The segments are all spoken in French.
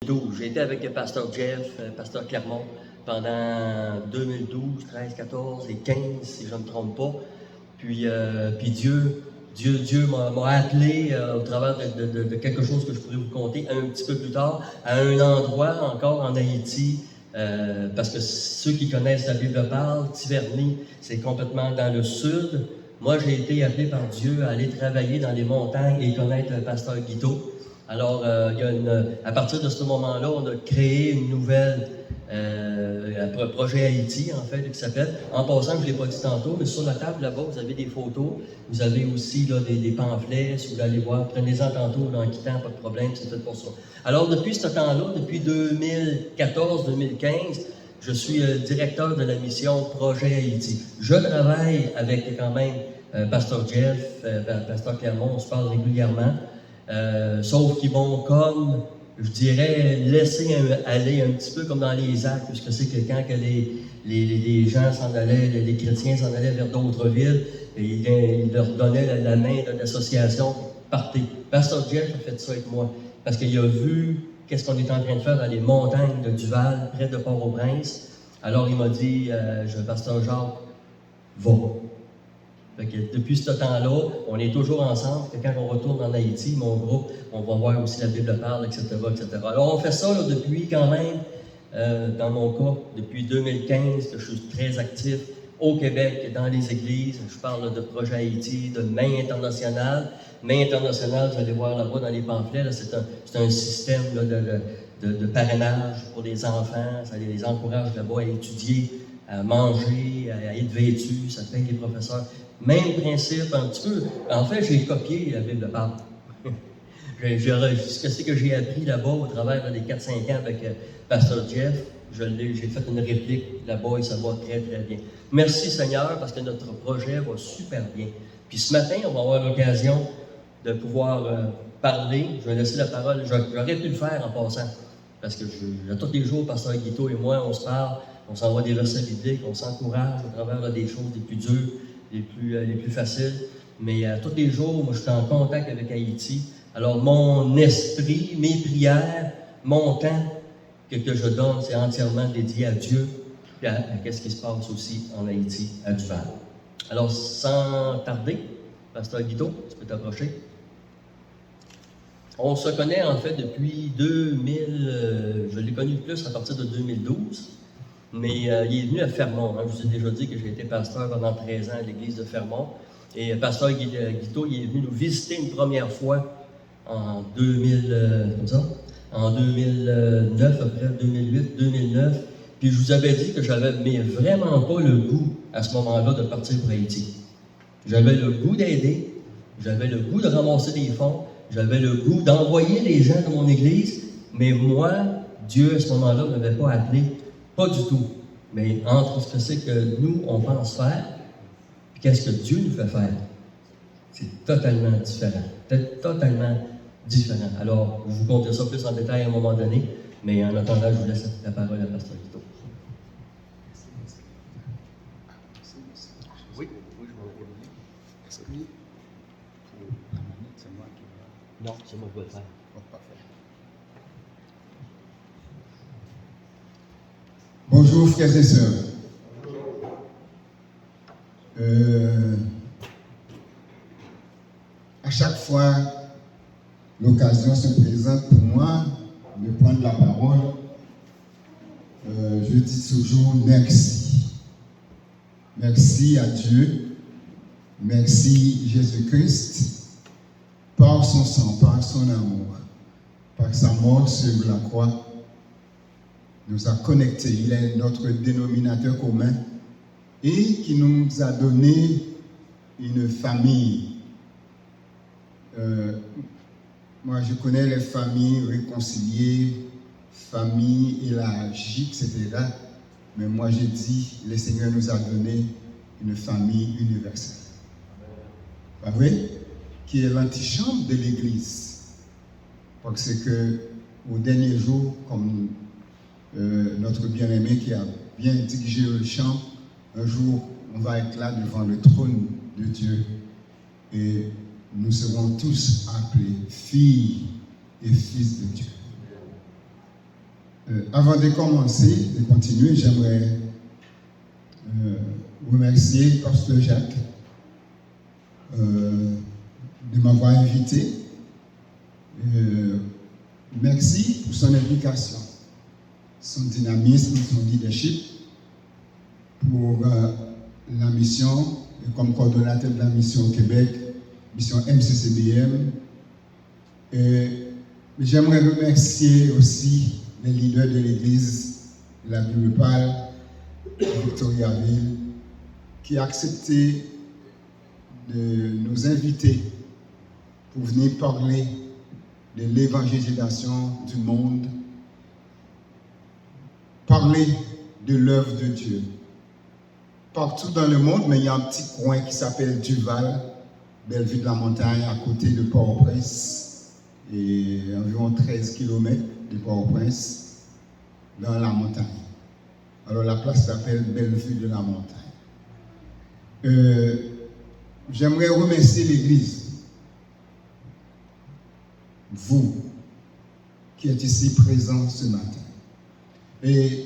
2012. J'ai été avec le pasteur Jeff, pasteur Clermont, pendant 2012, 13, 14 et 15, si je ne me trompe pas. Puis Dieu m'a appelé au travers de quelque chose que je pourrais vous conter un petit peu plus tard, à un endroit encore en Haïti, parce que ceux qui connaissent la Bible parle, Tiverny, c'est complètement dans le sud. Moi, j'ai été appelé par Dieu à aller travailler dans les montagnes et connaître le pasteur Guito. Alors, à partir de ce moment-là, on a créé une nouvelle un projet Haïti, en fait, qui s'appelle. En passant, je ne l'ai pas dit tantôt, mais sur la table là-bas, vous avez des photos, vous avez aussi là, des pamphlets, si vous voulez aller voir, prenez-en tantôt là, en quittant, pas de problème, c'est tout pour ça. Alors, depuis ce temps-là, depuis 2014-2015, je suis directeur de la mission Projet Haïti. Je travaille avec quand même Pasteur Jeff, Pasteur Clermont, on se parle régulièrement. Sauf qu'ils vont comme, je dirais, laisser aller un petit peu comme dans les actes, puisque c'est que quand que les gens s'en allaient, les chrétiens s'en allaient vers d'autres villes, et ils leur donnaient la main de l'association, partez. Pasteur Jeff a fait ça avec moi, parce qu'il a vu qu'est-ce qu'on est en train de faire dans les montagnes de Duval, près de Port-au-Prince. Alors il m'a dit, Pasteur Jacques, va. Fait que depuis ce temps-là, on est toujours ensemble. Que quand on retourne en Haïti, mon groupe, on va voir aussi la Bible parle, etc., etc. Alors, on fait ça là, depuis quand même, dans mon cas, depuis 2015, que je suis très actif au Québec, dans les églises. Je parle de projet Haïti, de Main internationale. Main internationale, vous allez voir là-bas dans les pamphlets, là, c'est un système là, de parrainage pour les enfants. Ça les encourage là-bas à étudier, à manger, à être vêtus. Ça paye les professeurs. Même principe, un petit peu. En fait, j'ai copié la Bible parle. Ce que c'est que j'ai appris là-bas au travers des 4-5 ans avec Pasteur Jeff, j'ai fait une réplique là-bas et ça va très, très bien. Merci Seigneur parce que notre projet va super bien. Puis ce matin, on va avoir l'occasion de pouvoir parler. Je vais laisser la parole. J'aurais pu le faire en passant. Parce que tous les jours, Pasteur Guito et moi, on se parle, on s'envoie des recettes bibliques, on s'encourage au travers des choses les plus dures, les plus faciles. Mais tous les jours, moi, je suis en contact avec Haïti. Alors, mon esprit, mes prières, mon temps que je donne, c'est entièrement dédié à Dieu et à ce qui se passe aussi en Haïti, à Duval. Alors, sans tarder, Pasteur Guito, tu peux t'approcher. On se connaît en fait depuis 2000, je l'ai connu plus à partir de 2012. Mais il est venu à Fermont. Hein. Je vous ai déjà dit que j'ai été pasteur pendant 13 ans à l'église de Fermont. Et pasteur Guito, il est venu nous visiter une première fois en 2009, après 2008, 2009. Puis je vous avais dit que j'avais vraiment pas le goût à ce moment-là de partir pour Haïti. J'avais le goût d'aider, j'avais le goût de ramasser des fonds, j'avais le goût d'envoyer les gens de mon église, mais moi, Dieu à ce moment-là ne m'avait pas appelé. Pas du tout. Mais entre ce que c'est que nous, on pense faire, et qu'est-ce que Dieu nous fait faire, c'est totalement différent. Totalement différent. Alors, je vous conterai ça plus en détail à un moment donné, mais en attendant, je vous laisse la parole à Pasteur Guito. Oui, je vais revenir. Est-ce que pour la manette, c'est moi qui vais... Non, c'est moi qui vais le faire. Oh, parfait. Bonjour frères et sœurs. À chaque fois, l'occasion se présente pour moi de prendre la parole. Je dis toujours merci. Merci à Dieu. Merci Jésus-Christ par son sang, par son amour, par sa mort sur la croix. Nous a connectés, il est notre dénominateur commun et qui nous a donné une famille. Moi, je connais les familles réconciliées, familles élargies, etc. Mais moi, je dis, le Seigneur nous a donné une famille universelle. Pas vrai? Qui est l'antichambre de l'Église. Parce que au dernier jour, comme notre bien-aimé qui a bien dirigé le chant, un jour, on va être là devant le trône de Dieu et nous serons tous appelés filles et fils de Dieu. Avant de commencer, de continuer, j'aimerais remercier Pasteur Jacques de m'avoir invité. Merci pour son implication, son dynamisme, son leadership pour la mission, et comme coordonnateur de la mission au Québec, mission MCCBM. J'aimerais remercier aussi les leaders de l'Église de la Bible Pâle, Victoriaville, qui a accepté de nous inviter pour venir parler de l'évangélisation du monde, parler de l'œuvre de Dieu. Partout dans le monde, mais il y a un petit coin qui s'appelle Duval, Bellevue de la Montagne, à côté de Port-au-Prince, et environ 13 km de Port-au-Prince, dans la montagne. Alors la place s'appelle Bellevue de la Montagne. J'aimerais remercier l'Église, vous qui êtes ici présents ce matin. Et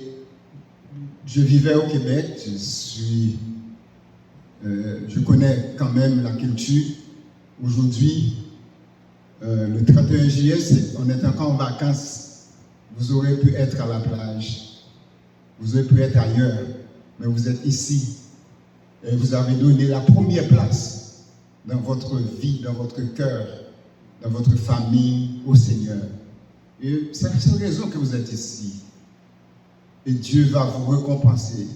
je vivais au Québec, je connais quand même la culture. Aujourd'hui, le 31 juillet, on est encore en vacances. Vous aurez pu être à la plage, vous aurez pu être ailleurs, mais vous êtes ici. Et vous avez donné la première place dans votre vie, dans votre cœur, dans votre famille, au Seigneur. Et c'est la seule raison que vous êtes ici. Et Dieu va vous récompenser.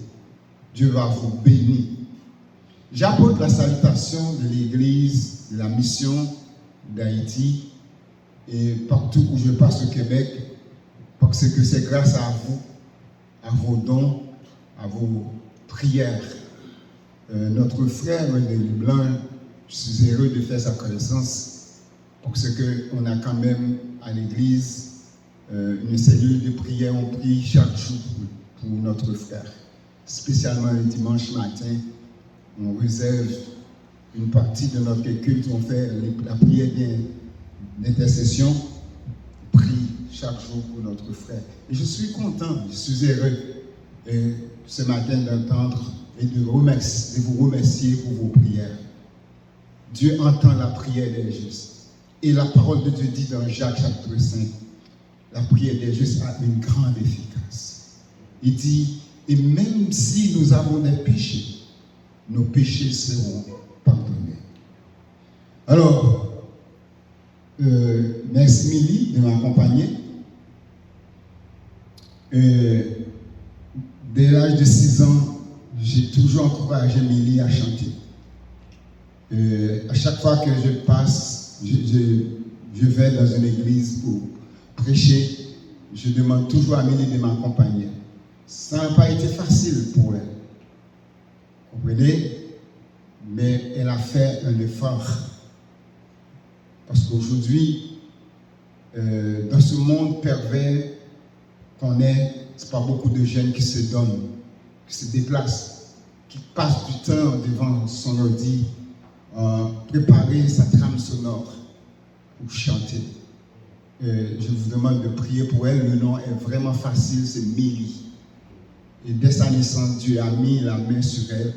Dieu va vous bénir. J'apporte la salutation de l'Église, de la mission d'Haïti et partout où je passe au Québec, parce que c'est grâce à vous, à vos dons, à vos prières. Notre frère de Leblanc, je suis heureux de faire sa connaissance parce qu'on a quand même à l'église une cellule de prière, on prie chaque jour pour notre frère. Spécialement le dimanche matin, on réserve une partie de notre culte, on fait la prière d'intercession, on prie chaque jour pour notre frère. Et je suis content, je suis heureux ce matin d'entendre et de vous remercier pour vos prières. Dieu entend la prière des justes. Et la parole de Dieu dit dans Jacques chapitre 5, la prière des justes a une grande efficace. Il dit, et même si nous avons des péchés, nos péchés seront pardonnés. Alors, merci Milly de m'accompagner. Dès l'âge de 6 ans, j'ai toujours encouragé Milly à chanter. À chaque fois que je passe, je vais dans une église pour prêcher, je demande toujours à Milly de m'accompagner. Ça n'a pas été facile pour elle. Vous comprenez? Mais elle a fait un effort. Parce qu'aujourd'hui, dans ce monde pervers qu'on est, ce n'est pas beaucoup de jeunes qui se donnent, qui se déplacent, qui passent du temps devant son ordi, préparer sa trame sonore pour chanter. Je vous demande de prier pour elle. Le nom est vraiment facile, c'est Milly. Et dès sa naissance, Dieu a mis la main sur elle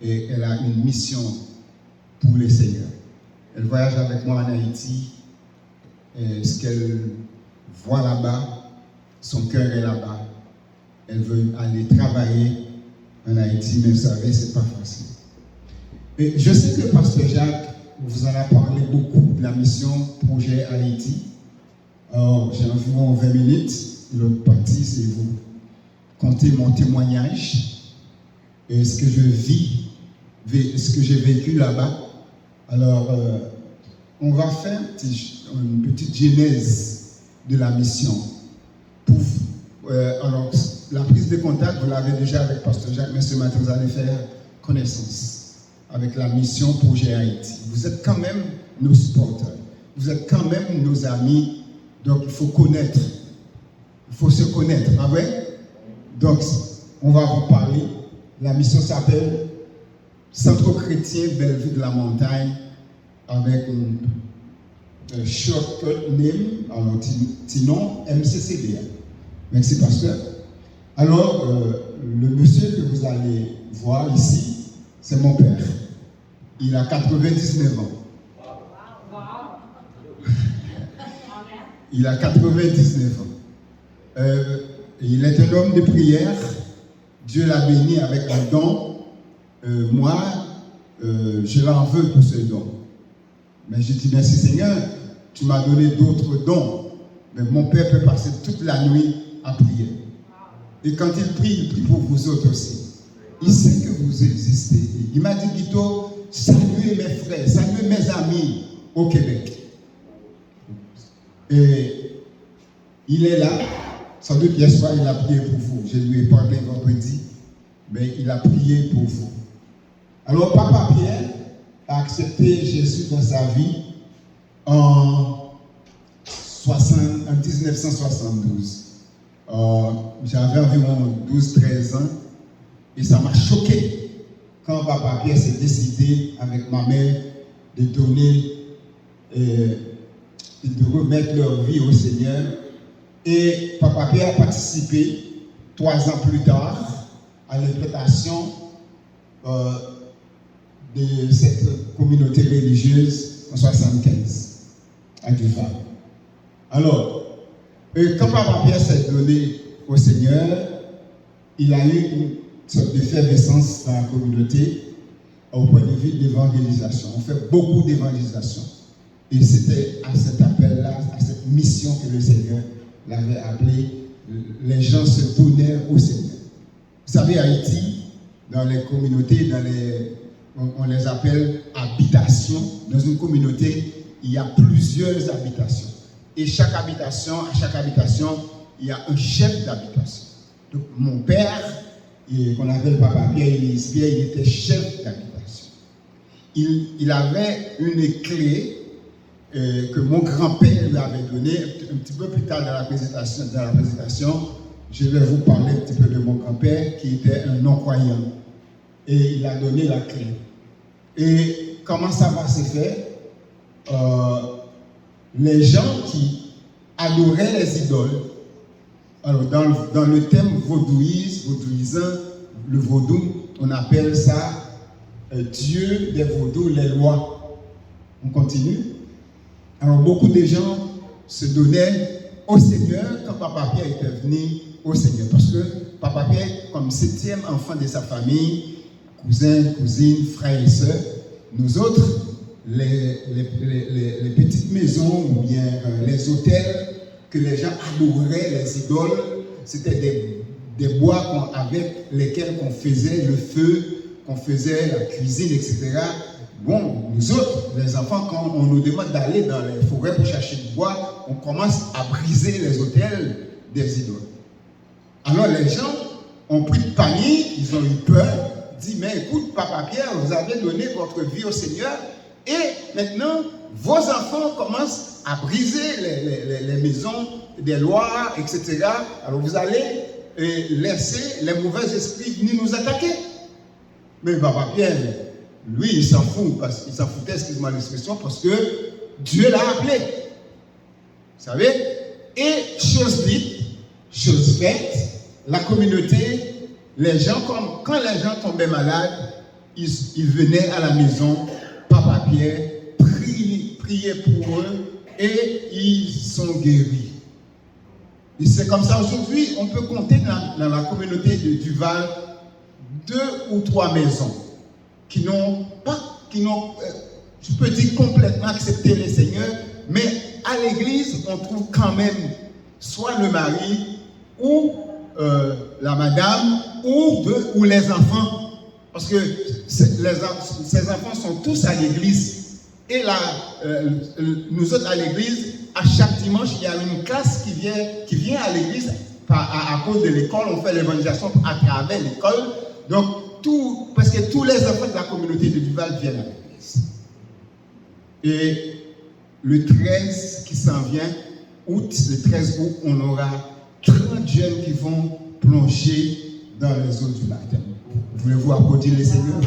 et elle a une mission pour le Seigneur. Elle voyage avec moi en Haïti. Et ce qu'elle voit là-bas, son cœur est là-bas. Elle veut aller travailler en Haïti, mais vous savez, ce n'est pas facile. Et je sais que Pasteur Jacques vous en a parlé beaucoup de la mission Projet Haïti. Alors, j'ai environ 20 minutes. L'autre partie, c'est vous compter mon témoignage et ce que je vis, ce que j'ai vécu là-bas. Alors, on va faire une petite genèse de la mission. Alors, la prise de contact, vous l'avez déjà avec Pasteur Jacques, mais ce matin, vous allez faire connaissance avec la mission Projet Haïti. Vous êtes quand même nos supporters. Vous êtes quand même nos amis. Donc, il faut connaître. Il faut se connaître. Ah ouais? Donc, on va vous parler. La mission s'appelle Centre chrétien Bellevue de la Montagne avec un shortcut name, un petit nom, MCCBM. Merci, pasteur. Alors, le monsieur que vous allez voir ici, c'est mon père. Il a 99 ans. Il a 99 ans. Il est un homme de prière. Dieu l'a béni avec un don. Moi, je l'en veux pour ce don. Mais je dis merci Seigneur, tu m'as donné d'autres dons. Mais mon père peut passer toute la nuit à prier. Et quand il prie pour vous autres aussi. Il sait que vous existez. Il m'a dit, Guito, saluez mes frères, saluez mes amis au Québec. Et il est là. Sans doute hier soir, il a prié pour vous. Je lui ai parlé vendredi, mais il a prié pour vous. Alors, Papa Pierre a accepté Jésus dans sa vie en 1972. J'avais environ 12-13 ans et ça m'a choqué quand Papa Pierre s'est décidé avec ma mère de donner et de remettre leur vie au Seigneur. Et Papa Pierre a participé 3 ans plus tard à l'implantation de cette communauté religieuse en 1975 à Duval. Alors, quand Papa Pierre s'est donné au Seigneur, il a eu une sorte d'effervescence dans la communauté au point de vue de l'évangélisation. On fait beaucoup d'évangélisation. Et c'était à cet appel-là, à cette mission que le Seigneur l'avait appelé. Les gens se tournèrent au Seigneur. Vous savez, Haïti, dans les communautés, on les appelle habitations. Dans une communauté, il y a plusieurs habitations. Et à chaque habitation, il y a un chef d'habitation. Donc, mon père, qu'on appelle Papa Pierre, il était chef d'habitation. Il avait une clé que mon grand-père lui avait donnée. Un petit peu plus tard dans la présentation, je vais vous parler un petit peu de mon grand-père qui était un non-croyant. Et il a donné la clé. Et comment ça va se faire? Les gens qui adoraient les idoles, alors dans le thème vaudouisant, le vaudou, on appelle ça Dieu des vaudous, les lois. On continue. Alors beaucoup de gens se donnaient au Seigneur quand Papa Pierre était venu au Seigneur. Parce que Papa Pierre, comme 7e enfant de sa famille, cousins, cousines, frères et sœurs, nous autres, les petites maisons ou bien les hôtels que les gens adoraient, les idoles, c'était des bois avec lesquels on faisait le feu, qu'on faisait la cuisine, etc. Bon, nous autres, les enfants, quand on nous demande d'aller dans les forêts pour chercher du bois, on commence à briser les hôtels des idoles. Alors les gens ont pris de panique, ils ont eu peur, dit, mais écoute, Papa Pierre, vous avez donné votre vie au Seigneur, et maintenant, vos enfants commencent à briser les maisons des lois, etc. Alors vous allez laisser les mauvais esprits venir nous attaquer. Mais Papa Pierre, lui, il s'en fout, il s'en foutait, excuse-moi l'expression, parce que Dieu l'a appelé. Vous savez? Et chose dite, chose faite, la communauté, les gens, quand les gens tombaient malades, ils venaient à la maison, Papa Pierre priait pour eux et ils sont guéris. Et c'est comme ça aujourd'hui, on peut compter dans la communauté de Duval 2 ou 3 maisons qui n'ont, je peux dire, complètement accepté le Seigneur, mais à l'église, on trouve quand même soit le mari ou la madame ou les enfants, parce que ces enfants sont tous à l'église. Et là, nous autres à l'église, à chaque dimanche, il y a une classe qui vient à l'église à cause de l'école. On fait l'évangélisation à travers l'école. Donc, presque tous les enfants de la communauté de Duval viennent à l'église. Et le 13 qui s'en vient, le 13 août, on aura 30 jeunes qui vont plonger dans les eaux du baptême. Voulez-vous applaudir les seigneurs?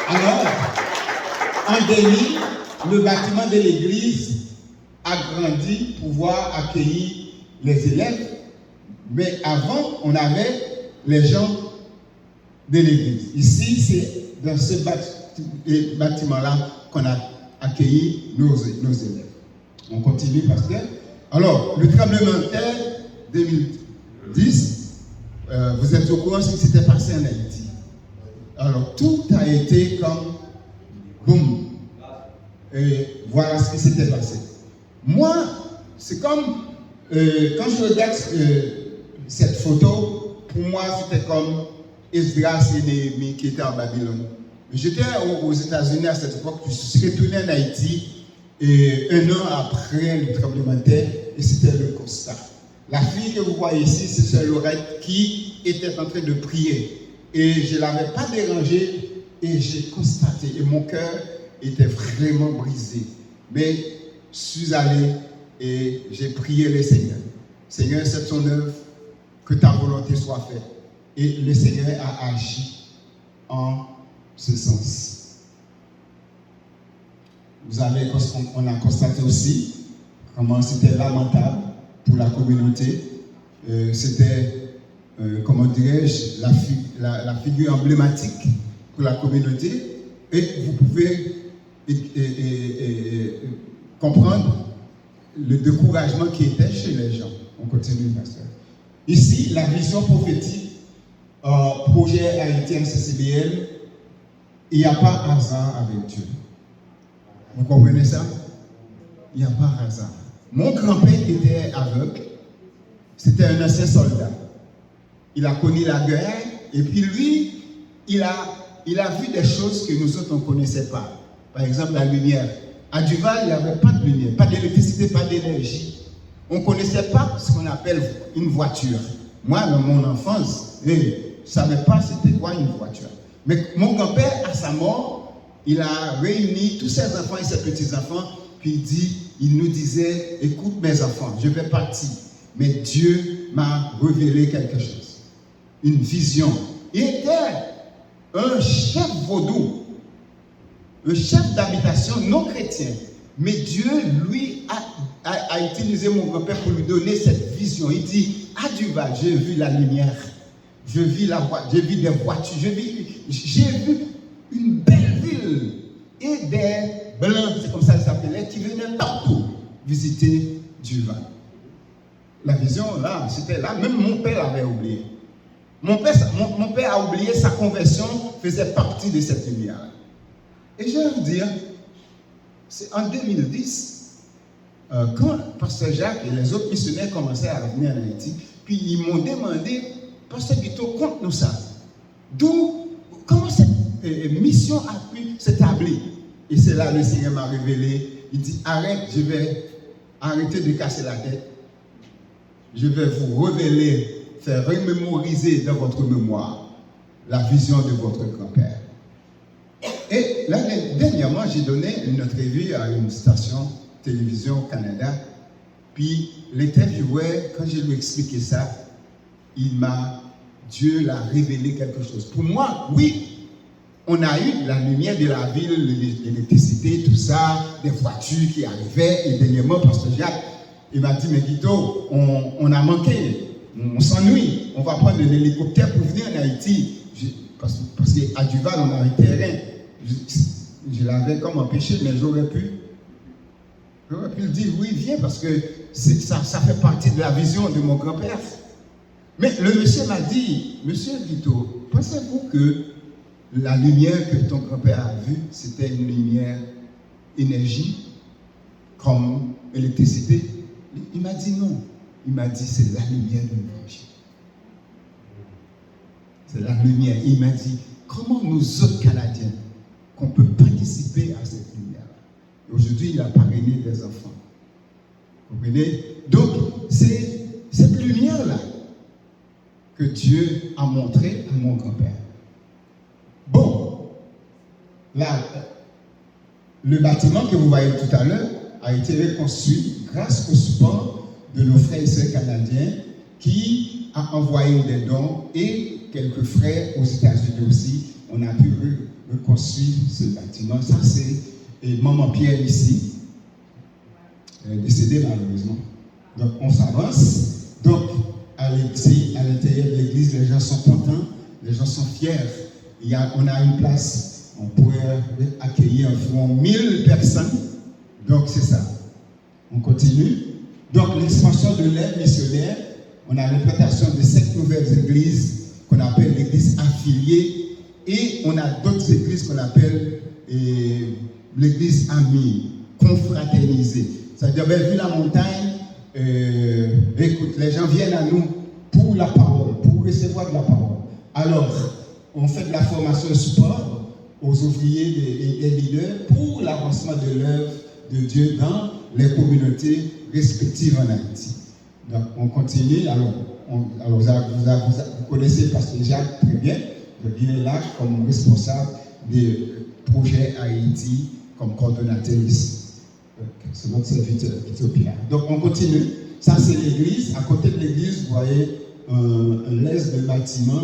Alors, en Delhi, le bâtiment de l'église a grandi pour pouvoir accueillir les élèves, mais avant, on avait les gens de l'église. Ici, c'est dans ce bâtiment-là qu'on a accueilli nos élèves. On continue, pasteur. Alors, le tremblement de terre 2010, vous êtes au courant ce qui s'était passé en Haïti. Alors, tout a été comme boum. Et voilà ce qui s'était passé. Moi, c'est comme quand je regarde cette photo, pour moi, c'était comme Esdras et Néhémie qui étaient en Babylone. J'étais aux États-Unis à cette époque, je suis retourné en Haïti et 1 an après le tremblement de terre, et c'était le constat. La fille que vous voyez ici, c'est Sœur Laurette qui était en train de prier. Et je ne l'avais pas dérangée et j'ai constaté, et mon cœur était vraiment brisé. Mais je suis allé et j'ai prié le Seigneur. Seigneur, c'est ton œuvre, que ta volonté soit faite. Et le Seigneur a agi en ce sens. On a constaté aussi comment c'était lamentable pour la communauté. C'était, comment dirais-je, la figure emblématique pour la communauté. Et vous pouvez comprendre le découragement qui était chez les gens. On continue, pasteur. Ici, la vision prophétique, projet haïtien CCBL, il n'y a pas hasard avec Dieu. Vous comprenez ça? Il n'y a pas hasard. Mon grand-père était aveugle, c'était un ancien soldat. Il a connu la guerre, et puis lui, il a vu des choses que nous autres, on ne connaissait pas. Par exemple, la lumière. À Duval, il n'y avait pas de lumière, pas d'électricité, pas d'énergie. On ne connaissait pas ce qu'on appelle une voiture. Moi, dans mon enfance, je ne savais pas c'était quoi une voiture. Mais mon grand-père, à sa mort, il a réuni tous ses enfants et ses petits-enfants, puis il nous disait, écoute mes enfants, je vais partir, mais Dieu m'a révélé quelque chose, une vision. Il était un chef vaudou, un chef d'habitation non chrétien, mais Dieu, lui, a utilisé mon grand-père pour lui donner cette vision. Il dit, à Duval, j'ai vu la lumière, j'ai vu des voitures, j'ai vu une belle ville et des blancs, c'est comme ça qu'ils s'appelaient, qui venaient partout visiter Duval. La vision, là, c'était là, même mon père l'avait oublié. Mon père a oublié, sa conversion faisait partie de cette lumière. Et je vais vous dire, c'est en 2010, quand Pasteur Jacques et les autres missionnaires commençaient à revenir en Haïti, puis ils m'ont demandé, Pasteur Guito, conte-nous ça. Comment cette mission a pu s'établir? Et c'est là que le Seigneur m'a révélé. Il dit, arrête, je vais arrêter de casser la tête. Je vais vous révéler, faire remémoriser dans votre mémoire la vision de votre grand-père. Et dernièrement, j'ai donné une entrevue à une station télévision au Canada. Puis l'intervieweur, quand je lui ai expliqué ça, Dieu l'a révélé quelque chose. Pour moi, oui, on a eu la lumière de la ville, l'électricité, tout ça, des voitures qui arrivaient. Et dernièrement, Pasteur Jacques, il m'a dit, mais Guito, on a manqué, on s'ennuie, on va prendre un hélicoptère pour venir en Haïti. Parce qu'à Duval, on a un terrain. Je l'avais comme empêché, mais j'aurais pu lui dire, oui, viens, parce que ça fait partie de la vision de mon grand-père. Mais le monsieur m'a dit, monsieur Guito, pensez-vous que la lumière que ton grand-père a vue, c'était une lumière énergie, comme électricité? Il m'a dit non. Il m'a dit, c'est la lumière de l'évangile. C'est la lumière. Il m'a dit, comment nous autres Canadiens, qu'on peut participer à cette lumière-là? Aujourd'hui, il a parrainé des enfants. Vous comprenez? Donc, c'est cette lumière-là que Dieu a montré à mon grand-père. Bon, là, le bâtiment que vous voyez tout à l'heure a été reconstruit grâce au support de nos frères et sœurs canadiens qui a envoyé des dons et quelques frères aux États-Unis aussi. On a pu reconstruire ce bâtiment. Ça, c'est Maman Pierre ici, décédée malheureusement. Donc, on s'avance. Donc, à l'intérieur de l'église, les gens sont contents, les gens sont fiers. On a une place, on pourrait accueillir environ 1000 personnes. Donc, c'est ça. On continue. Donc, l'expansion de l'ère missionnaire, on a l'implantation de 7 nouvelles églises qu'on appelle l'église affiliée, et on a d'autres églises qu'on appelle l'église amie, confraternisée. C'est-à-dire, vu la montagne, écoute, les gens viennent à nous pour la parole, pour recevoir de la parole. Alors, on fait de la formation support aux ouvriers et leaders pour l'avancement de l'œuvre de Dieu dans les communautés respectives en Haïti. Donc, on continue. Alors, vous connaissez Pasteur Jacques très bien. Il est là comme responsable des projets Haïti, comme coordonnateur ici. C'est notre serviteur éthiopien. Donc, on continue. Ça, c'est l'église. À côté de l'église, vous voyez un laisse de bâtiment.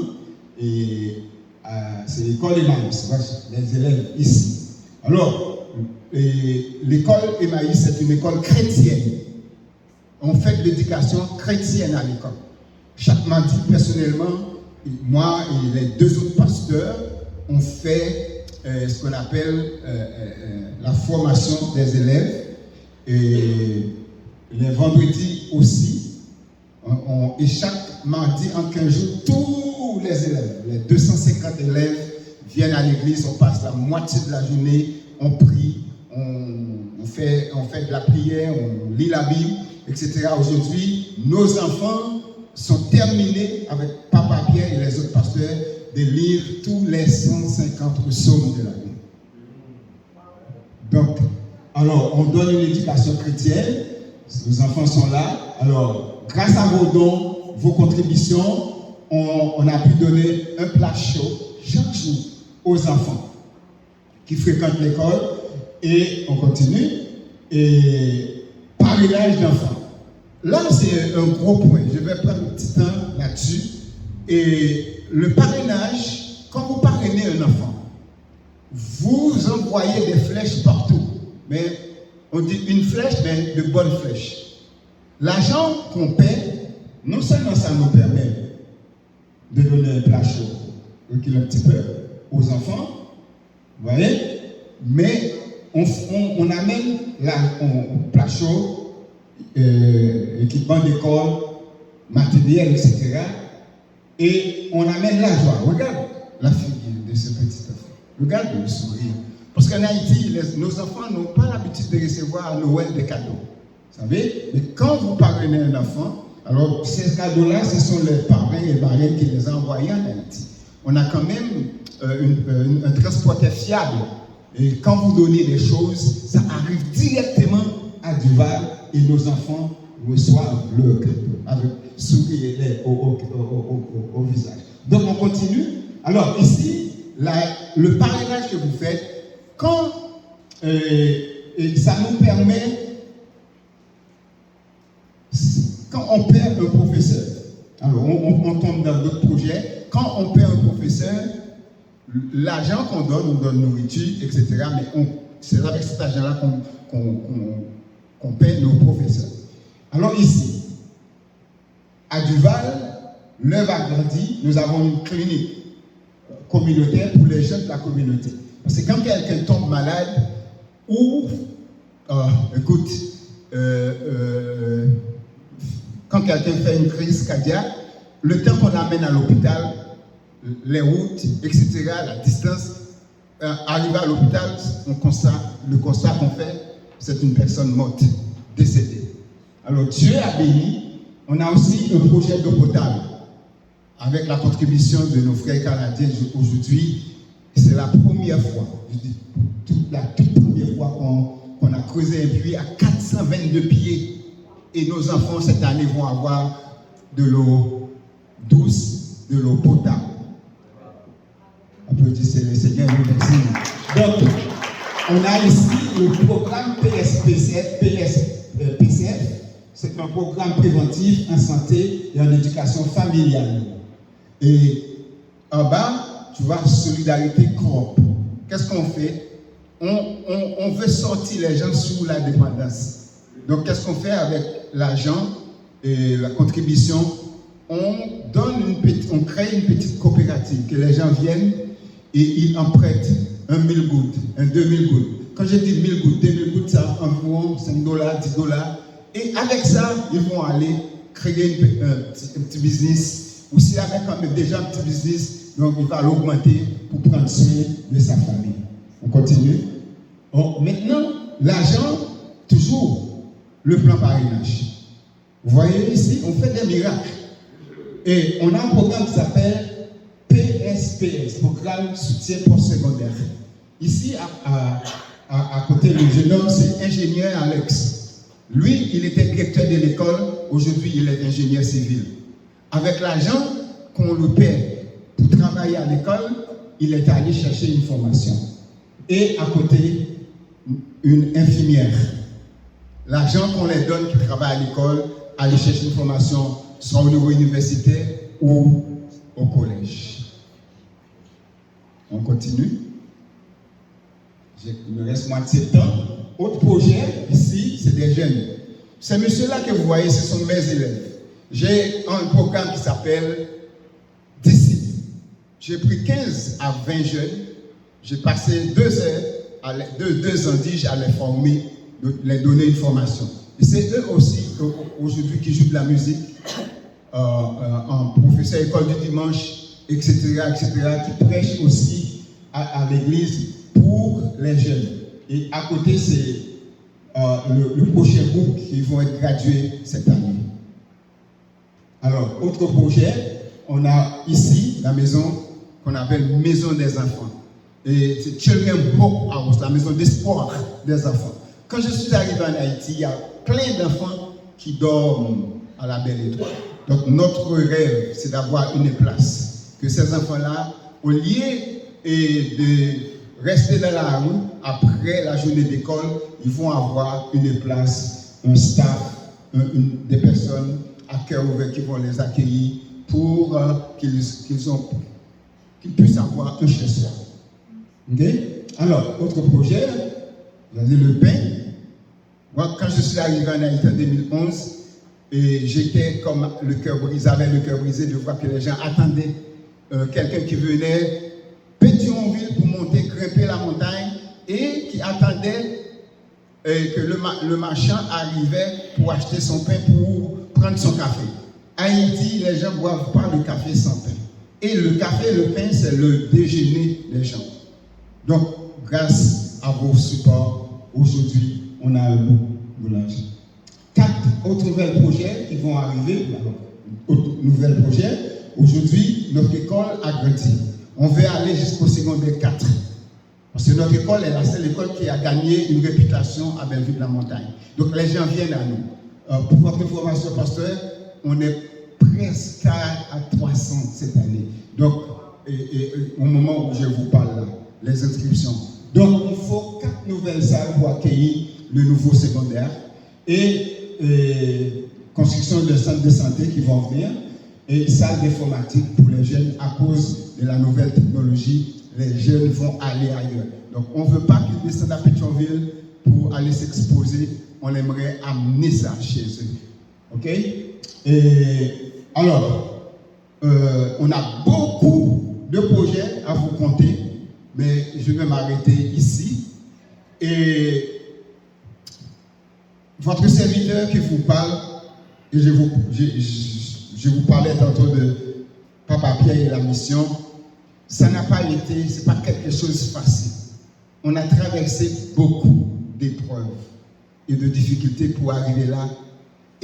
Et c'est l'école Emmaüs. Les élèves ici. Alors, l'école Emmaüs, c'est une école chrétienne. On fait de l'éducation chrétienne à l'école. Chaque mardi, personnellement, moi et les 2 autres pasteurs, on fait ce qu'on appelle la formation des élèves. Et les vendredis aussi. Et chaque mardi, en 15 jours, tous les élèves, les 250 élèves viennent à l'église, on passe la moitié de la journée, on prie, on fait de la prière, on lit la Bible, etc. Aujourd'hui, nos enfants sont terminés avec Papa Pierre et les autres pasteurs de lire tous les 150 psaumes de la Bible. Donc, alors, on donne une éducation chrétienne, nos enfants sont là. Alors, grâce à vos dons, vos contributions, on a pu donner un plat chaud chaque jour aux enfants qui fréquentent l'école. Et on continue. Et parrainage d'enfants. Là, c'est un gros point. Je vais prendre un petit temps là-dessus. Et le parrainage, quand vous parrainez un enfant, vous envoyez des flèches partout. Mais on dit une flèche, mais de bonnes flèches. L'argent qu'on paie, non seulement ça nous permet de donner un plat chaud, recule un petit peu, aux enfants, vous voyez, mais on amène un plat chaud, équipement d'école, matériel, etc. Et on amène la joie. Regarde la figure de ce petit enfant. Regarde le sourire. Parce qu'en Haïti, nos enfants n'ont pas l'habitude de recevoir à Noël des cadeaux. Vous savez? Mais quand vous parrainez un enfant, alors ces cadeaux-là, ce sont les parrains et marraines qui les ont envoyés en Haïti. On a quand même un transporteur fiable. Et quand vous donnez des choses, ça arrive directement à Duval et nos enfants reçoivent le cadeau avec sourire au visage. Donc on continue. Alors ici, le parrainage que vous faites, quand ça nous permet, quand on perd un professeur, alors on tombe dans d'autres projets, quand on perd un professeur, l'argent qu'on donne, on donne nourriture, etc. Mais c'est avec cet argent-là qu'on paie nos professeurs. Alors ici, à Duval, l'œuvre a grandi, nous avons une clinique communautaire pour les jeunes de la communauté. Parce que quand quelqu'un tombe malade, ou, quand quelqu'un fait une crise cardiaque, le temps qu'on l'amène à l'hôpital, les routes, etc., la distance, arrivé à l'hôpital, le constat qu'on fait, c'est une personne morte, décédée. Alors Dieu a béni, on a aussi un projet d'eau potable, avec la contribution de nos frères canadiens aujourd'hui. C'est la première fois, je dis, la toute première fois qu'on a creusé un puits à 422 pieds. Et nos enfants, cette année, vont avoir de l'eau douce, de l'eau potable. Applaudissez le Seigneur, merci. Donc, on a ici le programme PCF. C'est un programme préventif en santé et en éducation familiale. Et en bas, tu vois, solidarité coop. Qu'est-ce qu'on fait? On veut sortir les gens sous la dépendance. Donc, qu'est-ce qu'on fait avec l'argent? la contribution, on crée une petite coopérative, que les gens viennent et ils en prêtent 1 000 gouttes, 2 000 gouttes. Quand je dis 1000 gouttes, 2000 gouttes, ça environ $5, $10. Et avec ça, ils vont aller créer un petit business. Ou s'il avait déjà un petit business, donc il va l'augmenter pour prendre soin de sa famille. On continue. Bon, maintenant, l'argent, toujours le plan parrainage. Vous voyez ici, on fait des miracles. Et on a un programme qui s'appelle PSPS, Programme Soutien Postsecondaire. Ici, à côté, le jeune homme, c'est ingénieur Alex. Lui, il était directeur de l'école. Aujourd'hui, il est ingénieur civil. Avec l'argent qu'on lui paie pour travailler à l'école, il est allé chercher une formation. Et à côté, une infirmière. L'argent qu'on les donne qui travaillent à l'école, aller chercher une formation, soit au niveau universitaire ou au collège. On continue. Il me reste moitié de temps. Autre projet, ici, c'est des jeunes. Ces messieurs-là que vous voyez, ce sont mes élèves. J'ai un programme qui s'appelle Disciples. J'ai pris 15 à 20 jeunes. J'ai passé 2 heures, 2 ans, à les former, les donner une formation. Et c'est eux aussi, aujourd'hui, qui jouent de la musique, en professeur école du dimanche, etc., qui prêchent aussi à l'église pour les jeunes. Et à côté, c'est le prochain groupe qui vont être gradués cette année. Alors, autre projet, on a ici la maison qu'on appelle Maison des enfants. Et c'est Children Hope House, la maison d'espoir des enfants. Quand je suis arrivé en Haïti, il y a plein d'enfants qui dorment à la Belle Étoile. Donc, notre rêve, c'est d'avoir une place. Que ces enfants-là, au lieu de rester dans la rue, après la journée d'école, ils vont avoir une place, un staff, des personnes à cœur ouvert qui vont les accueillir pour qu'ils puissent avoir un chez-soi. Okay? Alors, autre projet, regardez le pain. Moi, quand je suis arrivé en Haïti en 2011, et j'étais comme le cœur brisé de voir que les gens attendaient quelqu'un qui venait Pétionville pour monter, grimper la montagne et qui attendait que le marchand arrivait pour acheter son pain, pour prendre son café. Haïti, les gens ne boivent pas le café sans pain. Et le café et le pain, c'est le déjeuner des gens. Donc, grâce à vos supports, aujourd'hui, on a un beau boulanger. 4 autres nouveaux projets qui vont arriver. Nouveaux projets. Aujourd'hui, notre école a grandi. On veut aller jusqu'au secondaire 4. Parce que notre école est la seule école qui a gagné une réputation à Belleville-de-la-Montagne. Donc les gens viennent à nous. Pour votre information, pasteur, on est presque à 300 cette année. Donc, au moment où je vous parle là, les inscriptions. Donc, il faut 4 nouvelles salles pour accueillir le nouveau secondaire. Et construction de centres de santé qui vont venir. Et salle d'informatique pour les jeunes à cause de la nouvelle technologie. Les jeunes vont aller ailleurs. Donc, on ne veut pas qu'ils descendent à Pétionville pour aller s'exposer. On aimerait amener ça chez eux. OK? Et alors, on a beaucoup de projets à vous compter, mais je vais m'arrêter ici. Et votre serviteur qui vous parle, et je vous parlais tantôt de Papa Pierre et la mission, ça n'a pas été, c'est pas quelque chose de facile. On a traversé beaucoup d'épreuves et de difficultés pour arriver là.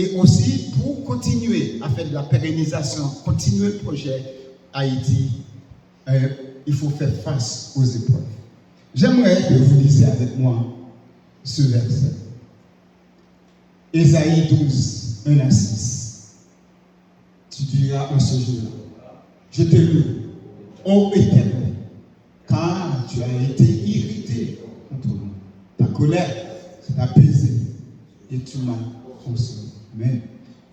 Et aussi pour continuer à faire de la pérennisation, continuer le projet Haïti, il faut faire face aux épreuves. J'aimerais que vous lisiez avec moi ce verset. Ésaïe 12, 1 à 6. Tu diras en ce jour-là, je te loue, ô Éternel, car tu as été irrité contre moi. Ta colère s'est apaisée et tu m'as consolé. Amen.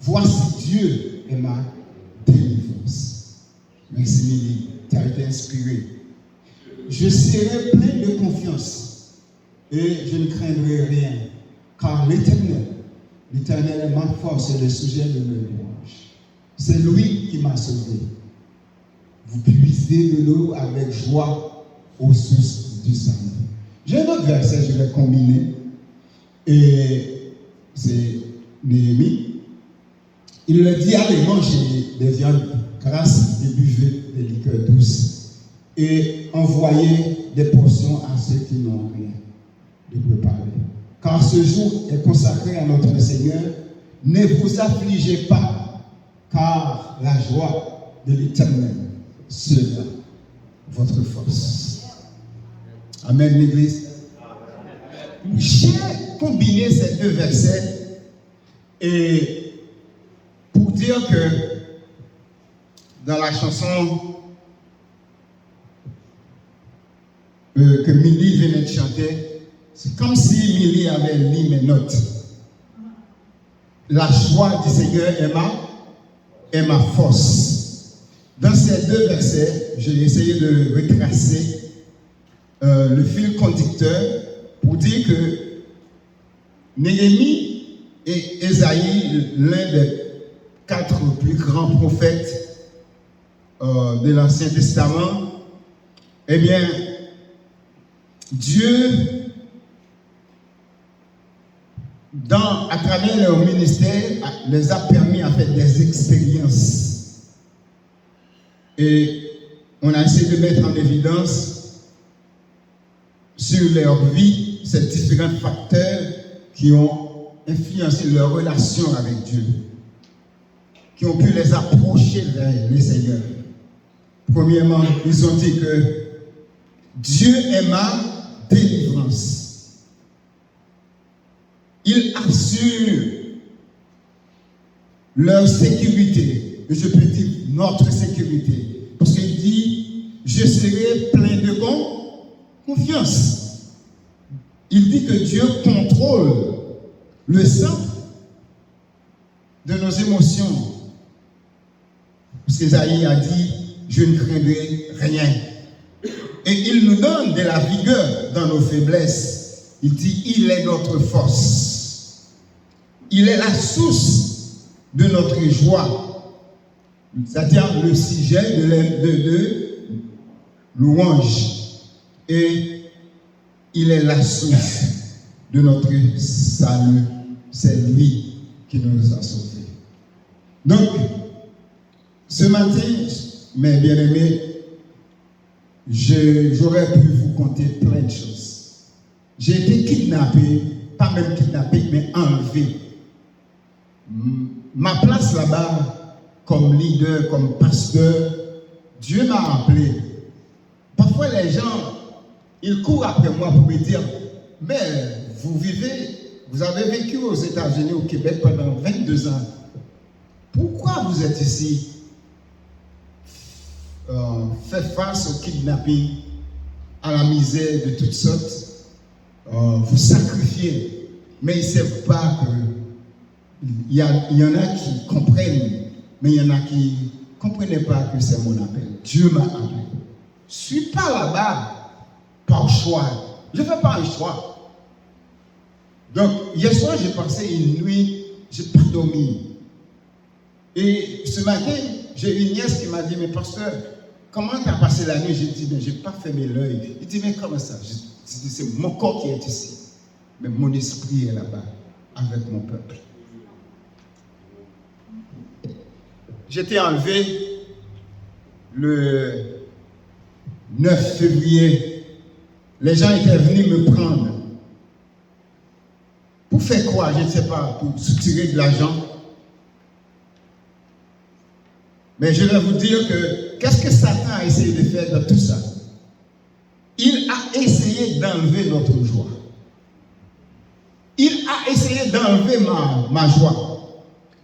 Voici Dieu est ma délivrance. Merci Lily, tu as été inspiré. Je serai plein de confiance et je ne craindrai rien, car l'Éternel L'Éternel est ma force et le sujet de mes louanges. C'est lui qui m'a sauvé. Vous puisez de l'eau avec joie aux sources du salut. J'ai un autre verset, je vais combiner. Et c'est Néhémie. Il leur dit, allez manger des viandes grasses et buvez des liqueurs douces. Et envoyez des portions à ceux qui n'ont rien de préparer. Car ce jour est consacré à notre Seigneur. Ne vous affligez pas, car la joie de l'Éternel sera votre force. Amen, l'Église. J'ai combiné ces deux versets et pour dire que dans la chanson que Milly venait de chanter, c'est comme si Milly avait mis mes notes. La joie du Seigneur est ma force. Dans ces deux versets, j'ai essayé de retracer le fil conducteur pour dire que Néhémie et Ésaïe, l'un des 4 plus grands prophètes de l'Ancien Testament, eh bien, Dieu, à travers leur ministère, les a permis à faire des expériences. Et on a essayé de mettre en évidence sur leur vie ces différents facteurs qui ont influencé leur relation avec Dieu, qui ont pu les approcher vers le Seigneur. Premièrement, ils ont dit que Dieu est ma délivrance. Il assure leur sécurité, et je peux dire notre sécurité, parce qu'il dit, je serai plein de confiance. Il dit que Dieu contrôle le centre de nos émotions. Parce qu'Ésaïe a dit, je ne craindrai rien. Et il nous donne de la vigueur dans nos faiblesses. Il dit, il est notre force. Il est la source de notre joie. C'est-à-dire le sujet de louange. Et il est la source de notre salut. C'est lui qui nous a sauvés. Donc, ce matin, mes bien-aimés, j'aurais pu vous conter plein de choses. J'ai été kidnappé, pas même kidnappé, mais enlevé. Ma place là-bas, comme leader, comme pasteur, Dieu m'a appelé. Parfois les gens, ils courent après moi pour me dire, mais vous avez vécu aux États-Unis, au Québec pendant 22 ans. Pourquoi vous êtes ici? Fait face au kidnapping, à la misère de toutes sortes, vous sacrifiez, mais ils ne savent pas qu'il y en a qui comprennent, mais il y en a qui ne comprenaient pas que c'est mon appel. Dieu m'a appelé. Je ne suis pas là-bas par choix. Je ne fais pas un choix. Donc, hier soir, j'ai passé une nuit, je n'ai pas dormi. Et ce matin, j'ai une nièce qui m'a dit, mais pasteur, comment tu as passé la nuit? J'ai dit, mais je n'ai pas fermé l'œil. Il dit, mais comment ça? Je dis, c'est mon corps qui est ici. Mais mon esprit est là-bas, avec mon peuple. J'étais enlevé le 9 février. Les gens étaient venus me prendre. Pour faire quoi? Je ne sais pas. Pour soutirer de l'argent. Mais je vais vous dire que qu'est-ce que Satan a essayé de faire dans tout ça? Il a essayé d'enlever notre joie. Il a essayé d'enlever ma joie.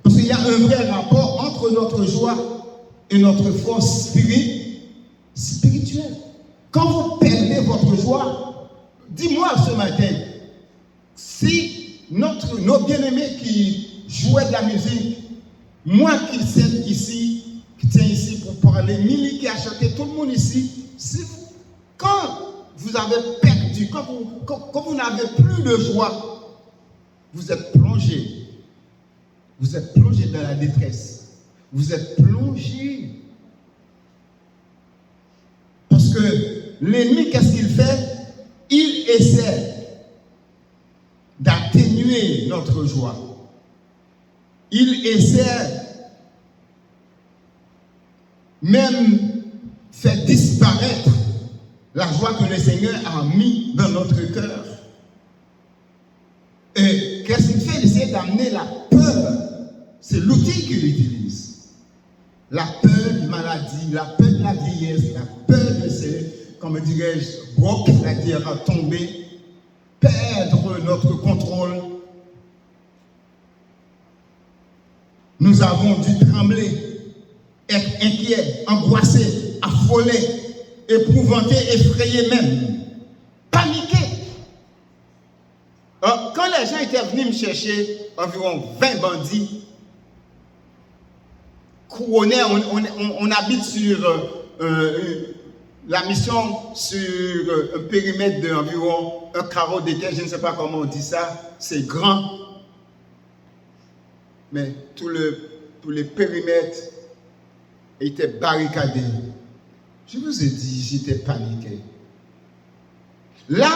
Parce qu'il y a un vrai rapport entre notre joie et notre force spirituelle. Quand vous perdez votre joie, dis-moi ce matin, si nos bien-aimés qui jouaient de la musique, moi qui tiens ici pour parler, Milly qui a chanté, tout le monde ici, quand vous avez perdu, quand vous n'avez plus de joie, vous êtes plongé Vous êtes plongé dans la détresse. Vous êtes plongé. Parce que l'ennemi, qu'est-ce qu'il fait? Il essaie d'atténuer notre joie. Il essaie même faire disparaître la joie que le Seigneur a mis dans notre cœur. Et qu'est-ce qu'il fait? Il essaie d'amener la peur. C'est l'outil qu'il utilise. La peur de maladie, la peur de la vieillesse, la peur de ces, comment dirais-je, broc, c'est-à-dire tomber, perdre notre contrôle. Nous avons dû trembler, être inquiets, angoissés, affolés, épouvantés, effrayés même, paniqués. Quand les gens étaient venus me chercher, environ 20 bandits, couronnés, on habite sur la mission sur un périmètre d'environ un carreau d'été, je ne sais pas comment on dit ça, c'est grand. Mais tous les périmètres étaient barricadés. Je vous ai dit, j'étais paniqué. Là,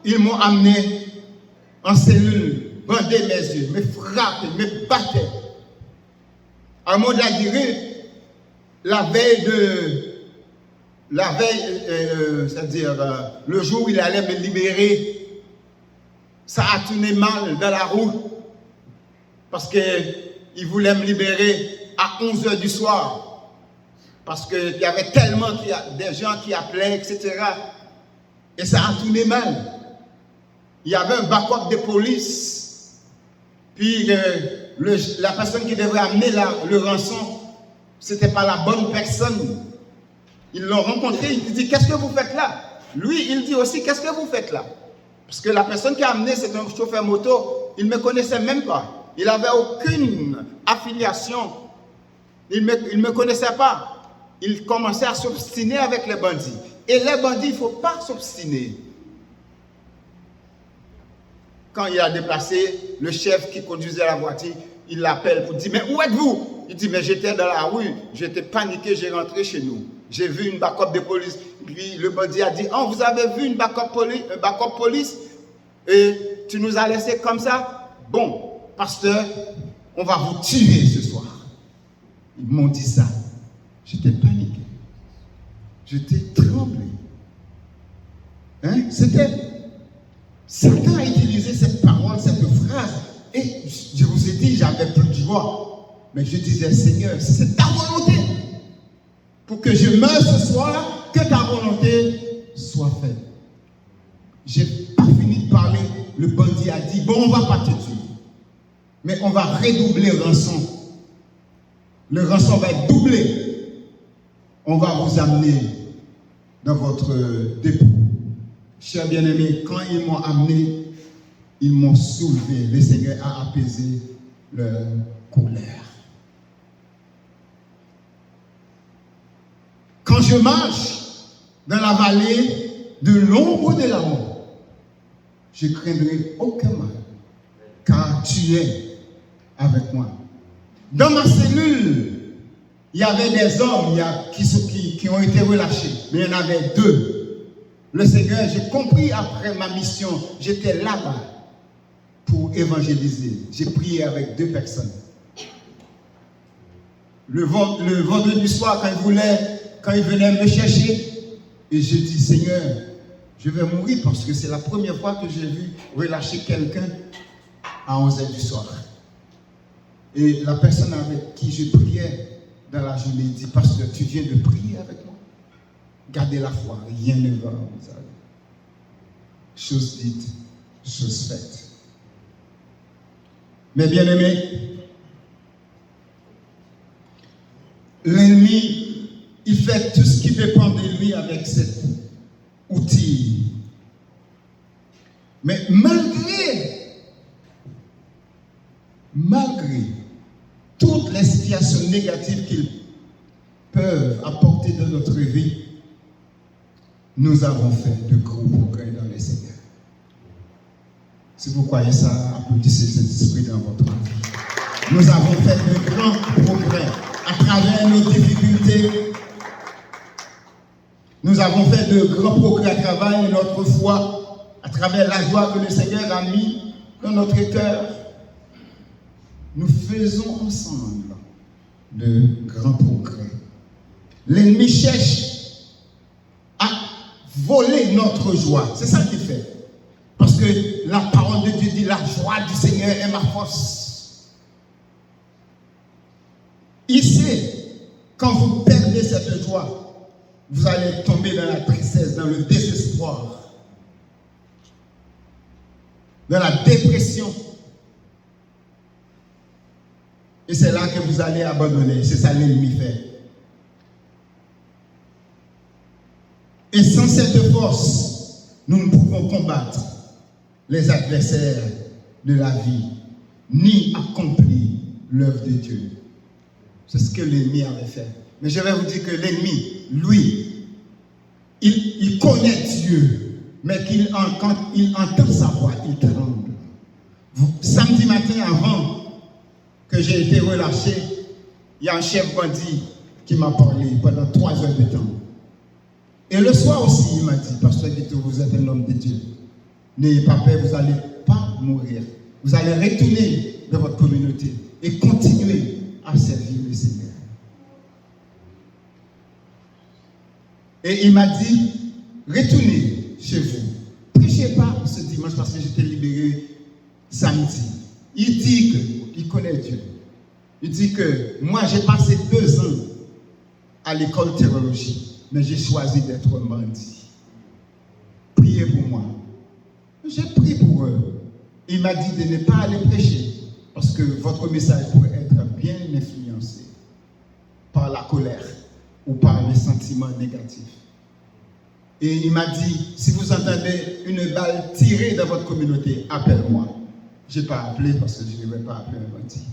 ils m'ont amené en cellule, bandaient mes yeux, me frappaient, me battaient. À un moment donné, la veille, c'est-à-dire le jour où il allait me libérer, ça a tourné mal dans la route parce qu'il voulait me libérer à 11h du soir parce qu'il y avait tellement des gens qui appelaient, etc. Et ça a tourné mal. Il y avait un backup de police. Puis la personne qui devait amener le rançon, ce n'était pas la bonne personne. Ils l'ont rencontré, il dit, qu'est-ce que vous faites là? Lui, il dit aussi, qu'est-ce que vous faites là? Parce que la personne qui a amené, c'est un chauffeur moto, il ne me connaissait même pas. Il n'avait aucune affiliation. Il ne me connaissait pas. Il commençait à s'obstiner avec les bandits. Et les bandits, il ne faut pas s'obstiner. Quand il a déplacé, le chef qui conduisait la voiture, il l'appelle pour dire, mais où êtes-vous? Il dit, mais j'étais dans la rue, j'étais paniqué, j'ai rentré chez nous. J'ai vu une backup de police. Puis le bandit a dit, oh, vous avez vu une backup police et tu nous as laissé comme ça? Bon, pasteur, on va vous tuer ce soir. Ils m'ont dit ça. J'étais paniqué. J'étais tremblé. Hein? Satan a utilisé cette parole, cette phrase. Et je vous ai dit, j'avais plus de joie. Mais je disais, Seigneur, si c'est ta volonté, pour que je meure ce soir, que ta volonté soit faite. Je n'ai pas fini de parler. Le bandit a dit, bon, on ne va pas te tuer. Mais on va redoubler le rançon. Le rançon va être doublé. On va vous amener dans votre dépôt. Chers bien-aimés, quand ils m'ont amené, ils m'ont soulevé. Le Seigneur a apaisé leur colère. Quand je marche dans la vallée de l'ombre de la mort, je ne craindrai aucun mal, car tu es avec moi. Dans ma cellule, il y avait des hommes qui ont été relâchés, mais il y en avait 2. Le Seigneur, j'ai compris après ma mission, j'étais là-bas pour évangéliser. J'ai prié avec 2 personnes. Le vendredi soir, quand il venait me chercher, et je dis, Seigneur, je vais mourir parce que c'est la première fois que j'ai vu relâcher quelqu'un à 11h du soir. Et la personne avec qui je priais dans la journée dit, pasteur, tu viens de prier avec moi? Gardez la foi, rien ne va vous arriver. Chose dite, chose faite. Mais bien aimé, l'ennemi, il fait tout ce qui dépend de lui avec cet outil. Mais malgré toutes les situations négatives qu'ils peuvent apporter dans notre vie, nous avons fait de gros progrès dans le Seigneur. Si vous croyez ça, applaudissez cet esprit dans votre vie. Nous avons fait de grands progrès à travers nos difficultés. Nous avons fait de grands progrès à travers notre foi, à travers la joie que le Seigneur a mis dans notre cœur. Nous faisons ensemble de grands progrès. L'ennemi cherche à voler notre joie. C'est ça qu'il fait. Parce que la parole de Dieu dit, la joie du Seigneur est ma force. Il sait, quand vous perdez cette joie, vous allez tomber dans la tristesse, dans le désespoir, dans la dépression. Et c'est là que vous allez abandonner. C'est ça l'ennemi fait. Et sans cette force, nous ne pouvons combattre les adversaires de la vie, ni accomplir l'œuvre de Dieu. C'est ce que l'ennemi avait fait. Mais je vais vous dire que l'ennemi, lui, il connaît Dieu, mais quand il entend sa voix, il tremble. Samedi matin, avant que j'ai été relâché, il y a un chef bandit qui m'a parlé pendant 3 heures de temps. Et le soir aussi, il m'a dit, Pasteur Guito, vous êtes un homme de Dieu. N'ayez pas peur, vous n'allez pas mourir. Vous allez retourner dans votre communauté et continuer à servir le Seigneur. Et il m'a dit, retournez chez vous. Prêchez pas ce dimanche parce que j'étais libéré samedi. Il dit qu'il connaît Dieu. Il dit que moi j'ai passé 2 ans à l'école de théologie, mais j'ai choisi d'être un bandit. Priez pour moi. J'ai prié pour eux. Il m'a dit de ne pas aller prêcher parce que votre message pourrait être bien influencé par la colère ou par les sentiments négatifs. Et il m'a dit, si vous entendez une balle tirée dans votre communauté, appelle-moi. Je n'ai pas appelé parce que je ne vais pas appeler un bandit.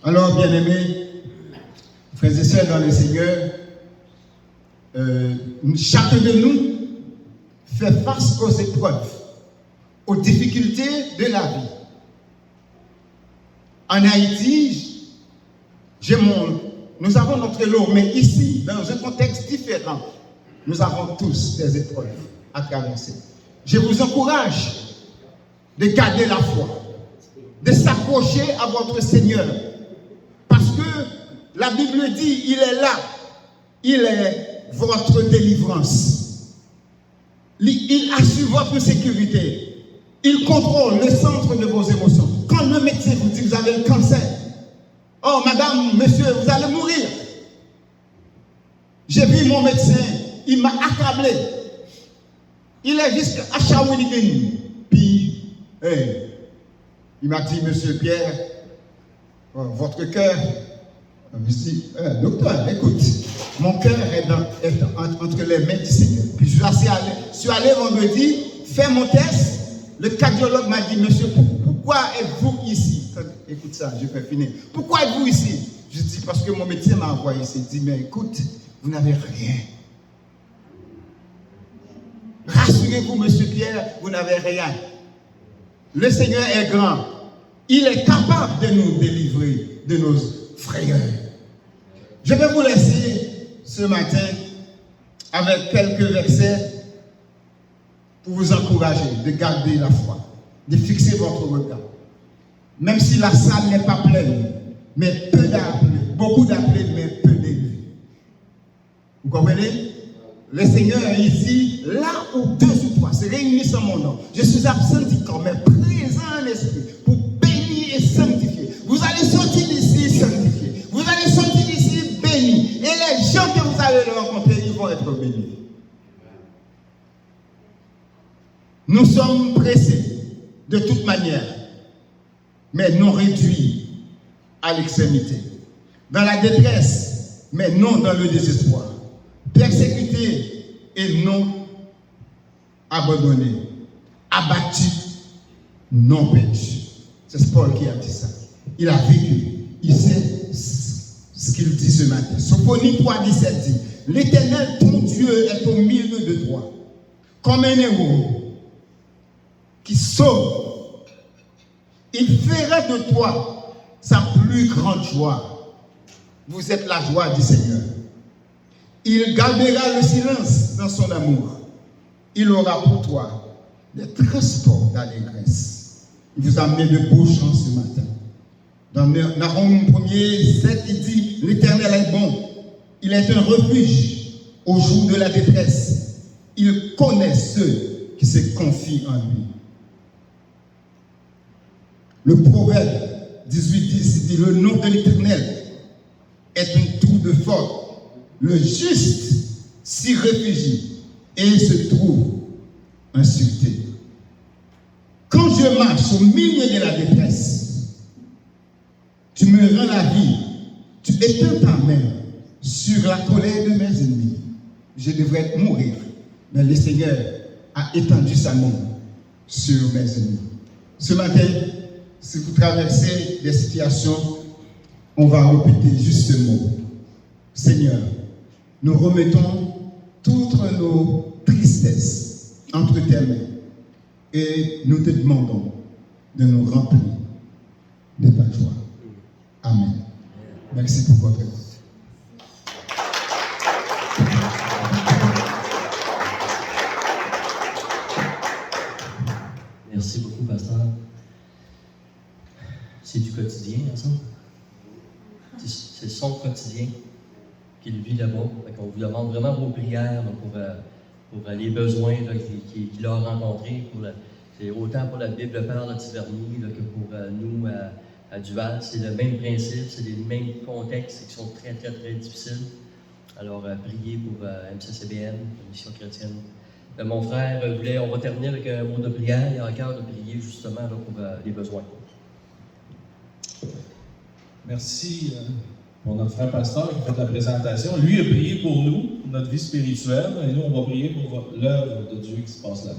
Alors, bien-aimés, frères et sœurs dans le Seigneur, chacun de nous fait face aux épreuves, aux difficultés de la vie. En Haïti, nous avons notre lot, mais ici, dans un contexte différent, nous avons tous des épreuves à traverser. Je vous encourage de garder la foi, de s'accrocher à votre Seigneur, parce que la Bible dit, il est là, il est votre délivrance. Il assure votre sécurité. Il contrôle le centre de vos émotions. Quand le médecin vous dit que vous avez le cancer, oh madame, monsieur, vous allez mourir. J'ai vu mon médecin, il m'a accablé. Il est jusqu'à Chaouinigeni. Puis, il m'a dit, monsieur Pierre, votre cœur. Je dis, docteur, écoute, mon cœur est entre les mains du Seigneur. Puis je suis allé vendredi, faire mon test. Le cardiologue m'a dit, monsieur, pourquoi êtes-vous ici? Écoute ça, je vais finir. Pourquoi êtes-vous ici? Je dis, parce que mon médecin m'a envoyé ici. Il dit, mais écoute, vous n'avez rien. Rassurez-vous, monsieur Pierre, vous n'avez rien. Le Seigneur est grand. Il est capable de nous délivrer de nos frayeurs. Je vais vous laisser ce matin avec quelques versets pour vous encourager de garder la foi, de fixer votre regard. Même si la salle n'est pas pleine, mais peu d'appelés, beaucoup d'appelés, mais peu d'élus. Vous comprenez? Le Seigneur est ici, là où 2 ou 3 se réunissent en mon nom. Je suis absent du corps, mais présent en esprit, pour bénir et sanctifier. Vous allez sortir d'ici sanctifiés. Vous allez sortir d'ici bénis. Et les gens que vous allez rencontrer, ils vont être bénis. Nous sommes pressés de toute manière, mais non réduits à l'extrémité. Dans la détresse, mais non dans le désespoir. Persécutés et non abandonnés. Abattus, non perdus. C'est Paul qui a dit ça. Il a vécu. Il sait ce qu'il dit ce matin. Sophonie 3,17 dit, l'Éternel, ton Dieu, est au milieu de toi, comme un héros qui sauve. Il fera de toi sa plus grande joie. Vous êtes la joie du Seigneur. Il gardera le silence dans son amour. Il aura pour toi des transports d'allégresse. Il vous a amené de beaux chants ce matin. Dans Nahum 1er, 7, il dit, l'Éternel est bon. Il est un refuge au jour de la détresse. Il connaît ceux qui se confient en lui. Le proverbe 18:10 dit, le nom de l'Éternel est une tour de force. Le juste s'y réfugie et se trouve en sûreté. Quand je marche au milieu de la détresse, tu me rends la vie, tu éteins ta main sur la colère de mes ennemis. Je devrais mourir, mais le Seigneur a étendu sa main sur mes ennemis. Ce matin, si vous traversez des situations, on va répéter juste ce mot. Seigneur, nous remettons toutes nos tristesses entre tes mains et nous te demandons de nous remplir de ta joie. Amen. Merci pour votre écoute. Merci beaucoup, pasteur. C'est du quotidien, ça? C'est son quotidien qu'il vit là-bas. On vous demande vraiment vos prières pour les besoins qu'il a rencontrés. C'est autant pour la Bible Père de Tiverny que pour nous à Duval. C'est le même principe, c'est les mêmes contextes qui sont très, très, très difficiles. Alors, priez pour MCCBN, la mission chrétienne. Mon frère on va terminer avec un mot de prière. Il a à cœur de prier justement là, pour les besoins. Merci pour notre frère pasteur qui a fait la présentation. Lui a prié pour nous, pour notre vie spirituelle, et nous, on va prier pour l'œuvre de Dieu qui se passe là-bas.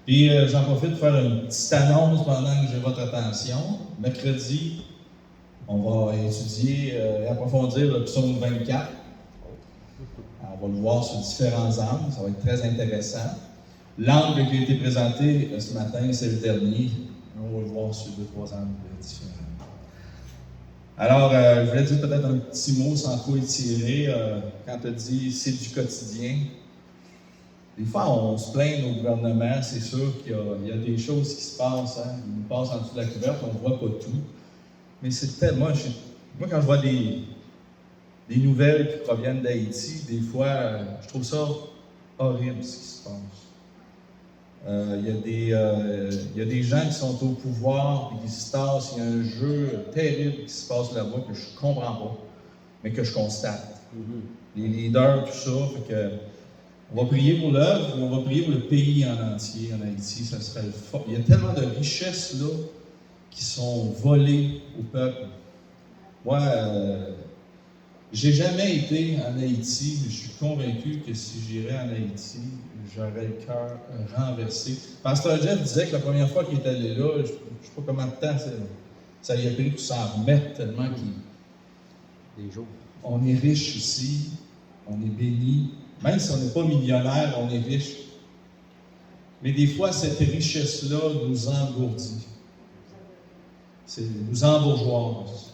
Puis j'en profite pour faire une petite annonce pendant que j'ai votre attention. Mercredi, on va étudier et approfondir le psaume 24. Alors, on va le voir sur différents angles, ça va être très intéressant. L'angle qui a été présenté ce matin, c'est le dernier. On va le voir sur 2-3 angles différents. Alors, je voulais dire peut-être un petit mot sans trop étirer. Quand tu as dit « c'est du quotidien », des fois, on se plaint au gouvernement, c'est sûr qu'il y a des choses qui se passent. Hein? Ils nous passent en dessous de la couverte, on ne voit pas tout. Mais c'est tellement... Moi, quand je vois des nouvelles qui proviennent d'Haïti, des fois, je trouve ça horrible ce qui se passe. Il y a des gens qui sont au pouvoir et qui se tassent. Il y a un jeu terrible qui se passe là-bas que je ne comprends pas, mais que je constate. Les leaders, tout ça. Fait que, on va prier pour l'œuvre, on va prier pour le pays en entier, en Haïti. Ça serait il y a tellement de richesses là qui sont volées au peuple. Moi, j'ai jamais été en Haïti, mais je suis convaincu que si j'irais en Haïti, j'aurais le cœur renversé. Pasteur Jeff disait que la première fois qu'il est allé là, je ne sais pas combien de temps ça lui a pris pour s'en remettre tellement Des jours. on est riche ici, on est béni. Même si on n'est pas millionnaire, on est riche. Mais des fois, cette richesse-là nous engourdit. Nous embourgeoise.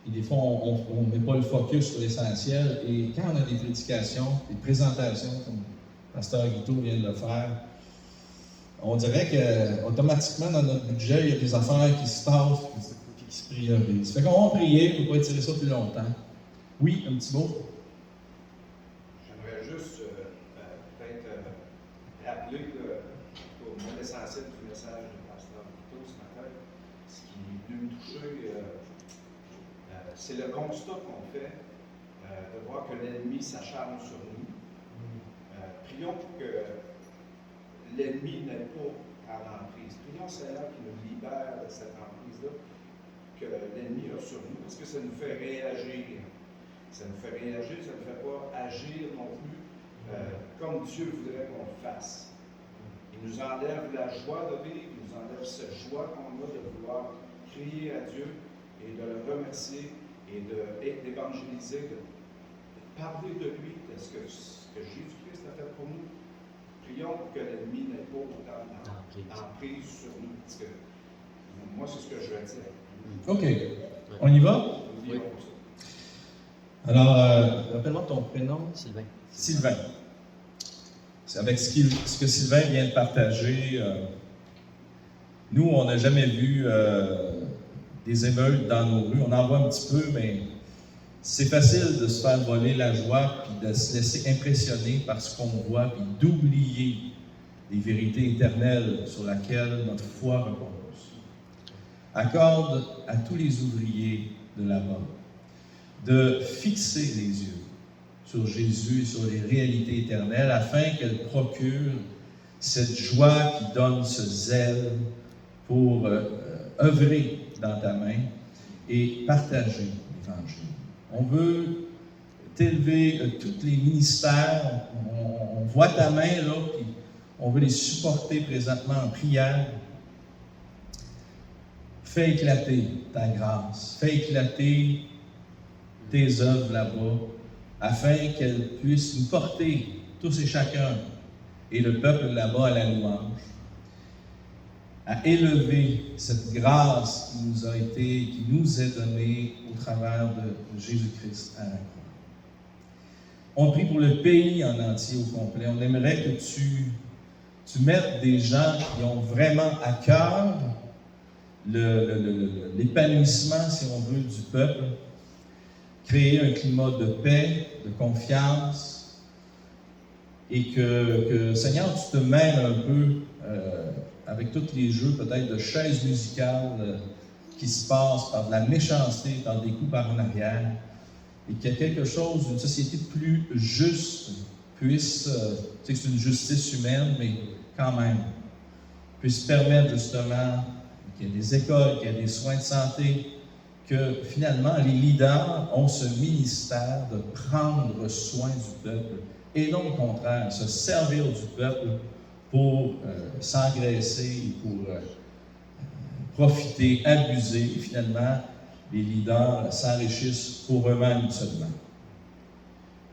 Et des fois, on ne met pas le focus sur l'essentiel. Et quand on a des prédications, des présentations, comme le pasteur Guito vient de le faire, on dirait qu'automatiquement, dans notre budget, il y a des affaires qui se passent et qui se priorisent. Fait qu'on va prier pour ne pas étirer ça plus longtemps. Oui, un petit mot? J'aimerais juste peut-être rappeler que pour moi, l'essentiel du message de pasteur Guito ce matin, ce qui est venu me toucher, c'est le constat qu'on fait de voir que l'ennemi s'acharne sur nous. Prions pour que l'ennemi n'ait pas à l'emprise. Prions Seigneur qui nous libère de cette emprise-là que l'ennemi a sur nous, parce que ça nous fait réagir. Ça nous fait réagir, ça ne nous fait pas agir non plus comme Dieu voudrait qu'on le fasse. Il nous enlève la joie de vivre, il nous enlève cette joie qu'on a de vouloir crier à Dieu et de le remercier et d'évangéliser, de parler de lui, de ce que Jésus-Christ a fait pour nous. Prions pour que l'ennemi n'ait pas autant d'emprise sur nous. Parce que Moi, c'est ce que je retiens. OK. On y va? Oui. Alors, rappelle-moi ton prénom. Sylvain. Sylvain. C'est avec ce que Sylvain vient de partager, nous, on n'a jamais vu des émeutes dans nos rues. On en voit un petit peu, mais c'est facile de se faire voler la joie, puis de se laisser impressionner par ce qu'on voit, puis d'oublier les vérités éternelles sur lesquelles notre foi repose. Accorde à tous les ouvriers de là-bas de fixer les yeux sur Jésus et sur les réalités éternelles afin qu'elles procurent cette joie qui donne ce zèle pour œuvrer dans ta main et partager l'Évangile. On veut t'élever tous les ministères, on voit ta main là, puis on veut les supporter présentement en prière. Fais éclater ta grâce, fais éclater tes œuvres là-bas, afin qu'elles puissent nous porter, tous et chacun, et le peuple là-bas à la louange, à élever cette grâce qui nous est donnée au travers de Jésus-Christ à la croix. On prie pour le pays en entier au complet. On aimerait que tu mettes des gens qui ont vraiment à cœur l'épanouissement, si on veut, du peuple, créer un climat de paix, de confiance, et que Seigneur, tu te mêles un peu avec tous les jeux peut-être de chaises musicales qui se passent par de la méchanceté, par des coups par en arrière, et qu'il y a quelque chose, une société plus juste puisse, tu sais que c'est une justice humaine, mais quand même, puisse permettre justement qu'il y ait des écoles, qu'il y ait des soins de santé, que finalement les leaders ont ce ministère de prendre soin du peuple et non au contraire, se servir du peuple pour s'engraisser, pour profiter, abuser, et finalement les leaders s'enrichissent pour eux-mêmes seulement.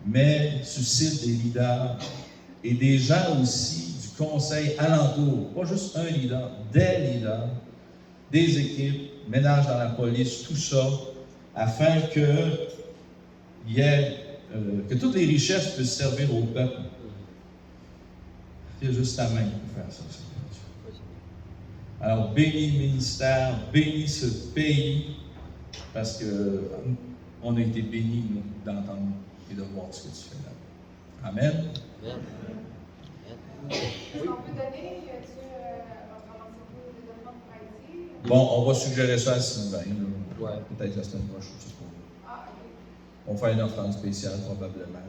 Mais suscite des leaders et des gens aussi du conseil alentour, pas juste un leader, des leaders, des équipes, ménage dans la police, tout ça, afin que toutes les richesses puissent servir au peuple. C'est juste ta main pour faire ça, Seigneur Dieu. Alors, bénis le ministère, bénis ce pays, parce qu'on a été bénis, nous, d'entendre et de voir ce que tu fais là. Amen. Amen. Est-ce qu'on peut donner, commencez-vous Bon, on va suggérer ça à Sylvain, là. Ouais. Peut-être la semaine prochaine, je sais pas. Ah, ok. On va faire une offrande spéciale, probablement.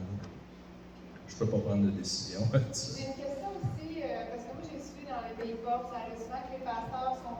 Je peux pas prendre de décision. J'ai une question aussi, parce que moi j'ai suivi dans le pays pop, ça arrive souvent que les pasteurs sont